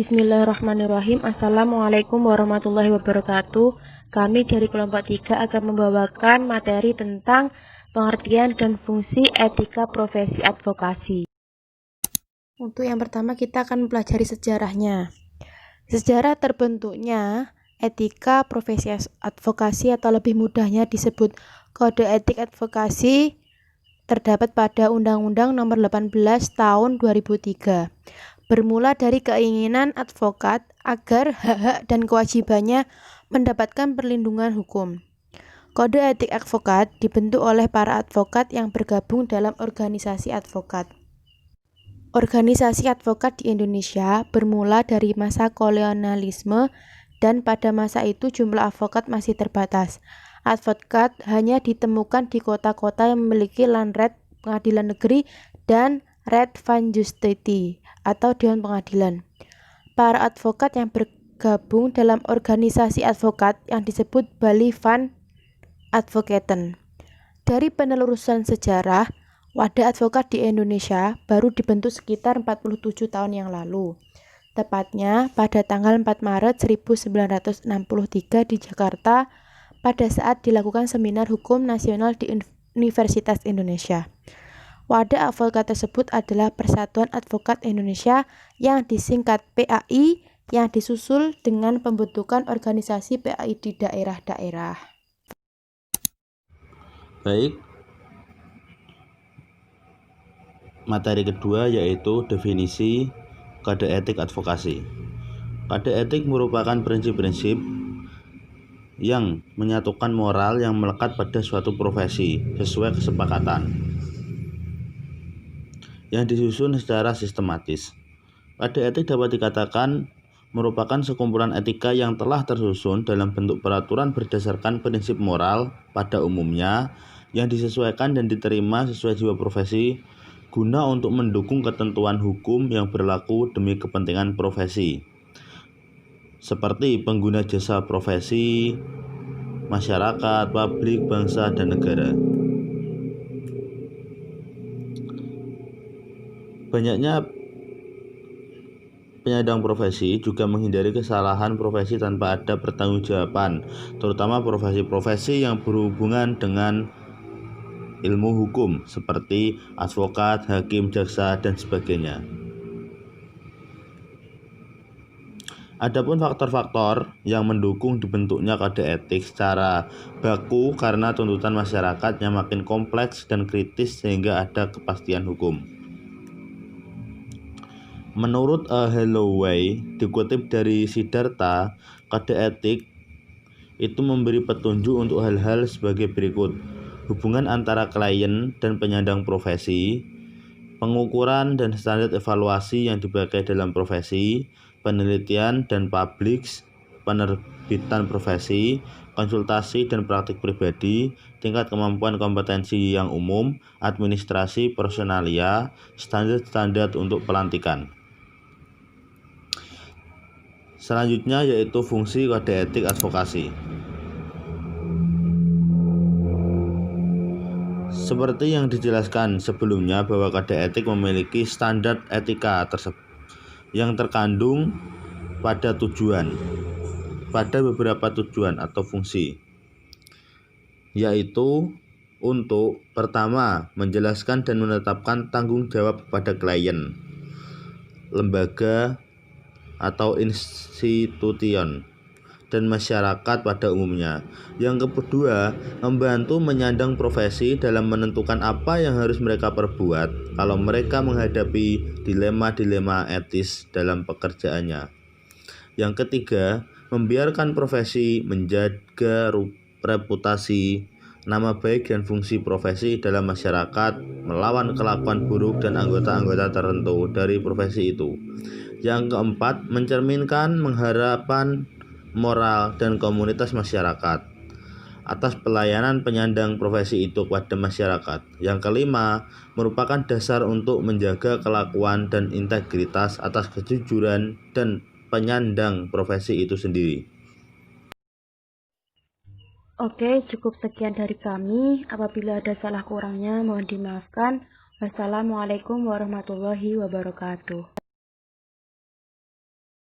Bismillahirrahmanirrahim. Assalamualaikum warahmatullahi wabarakatuh. Kami dari kelompok 3 akan membawakan materi tentang pengertian dan fungsi etika profesi advokasi. Untuk yang pertama kita akan mempelajari sejarahnya. Sejarah terbentuknya etika profesi advokasi atau lebih mudahnya disebut Kode Etik Advokasi terdapat pada Undang-Undang Nomor 18 Tahun 2003. Bermula dari keinginan advokat agar hak-hak dan kewajibannya mendapatkan perlindungan hukum. Kode etik advokat dibentuk oleh para advokat yang bergabung dalam organisasi advokat. Organisasi advokat di Indonesia bermula dari masa kolonialisme dan pada masa itu jumlah advokat masih terbatas. Advokat hanya ditemukan di kota-kota yang memiliki Landrat Pengadilan Negeri dan Raad van Justitie atau Dewan Pengadilan. Para advokat yang bergabung dalam organisasi advokat yang disebut Bali van Advocaten. Dari penelusuran sejarah, wadah advokat di Indonesia baru dibentuk sekitar 47 tahun yang lalu. Tepatnya pada tanggal 4 Maret 1963 di Jakarta pada saat dilakukan seminar hukum nasional di Universitas Indonesia. Wadah advokat tersebut adalah Persatuan Advokat Indonesia yang disingkat PAI yang disusul dengan pembentukan organisasi PAI di daerah-daerah. Baik, materi kedua yaitu definisi kode etik advokasi. Kode etik merupakan prinsip-prinsip yang menyatukan moral yang melekat pada suatu profesi sesuai kesepakatan yang disusun secara sistematis. Kode etik dapat dikatakan merupakan sekumpulan etika yang telah tersusun dalam bentuk peraturan berdasarkan prinsip moral pada umumnya yang disesuaikan dan diterima sesuai jiwa profesi guna untuk mendukung ketentuan hukum yang berlaku demi kepentingan profesi, seperti pengguna jasa profesi, masyarakat, publik, bangsa, dan negara. Banyaknya penyandang profesi juga menghindari kesalahan profesi tanpa ada pertanggungjawaban, terutama profesi-profesi yang berhubungan dengan ilmu hukum seperti advokat, hakim, jaksa, dan sebagainya. Adapun faktor-faktor yang mendukung dibentuknya kode etik secara baku karena tuntutan masyarakat yang makin kompleks dan kritis sehingga ada kepastian hukum. Menurut Holloway, dikutip dari Siddhartha, kode etik itu memberi petunjuk untuk hal-hal sebagai berikut: hubungan antara klien dan penyandang profesi, pengukuran dan standar evaluasi yang dipakai dalam profesi, penelitian dan publik, penerbitan profesi, konsultasi dan praktik pribadi, tingkat kemampuan kompetensi yang umum, administrasi, personalia, standar-standar untuk pelantikan. Selanjutnya yaitu fungsi kode etik advokasi. Seperti yang dijelaskan sebelumnya bahwa kode etik memiliki standar etika tersebut yang terkandung pada beberapa tujuan atau fungsi, yaitu untuk pertama, menjelaskan dan menetapkan tanggung jawab kepada klien, lembaga atau institution, dan masyarakat pada umumnya. Yang kedua, membantu menyandang profesi dalam menentukan apa yang harus mereka perbuat kalau mereka menghadapi dilema-dilema etis dalam pekerjaannya. Yang ketiga, membiarkan profesi menjaga reputasi, nama baik dan fungsi profesi dalam masyarakat, melawan kelakuan buruk dan anggota-anggota tertentu dari profesi itu. Yang keempat, mencerminkan pengharapan moral dan komunitas masyarakat atas pelayanan penyandang profesi itu kepada masyarakat. Yang kelima, merupakan dasar untuk menjaga kelakuan dan integritas atas kejujuran dan penyandang profesi itu sendiri. Oke, cukup sekian dari kami. Apabila ada salah kurangnya mohon dimaafkan. Wassalamualaikum warahmatullahi wabarakatuh.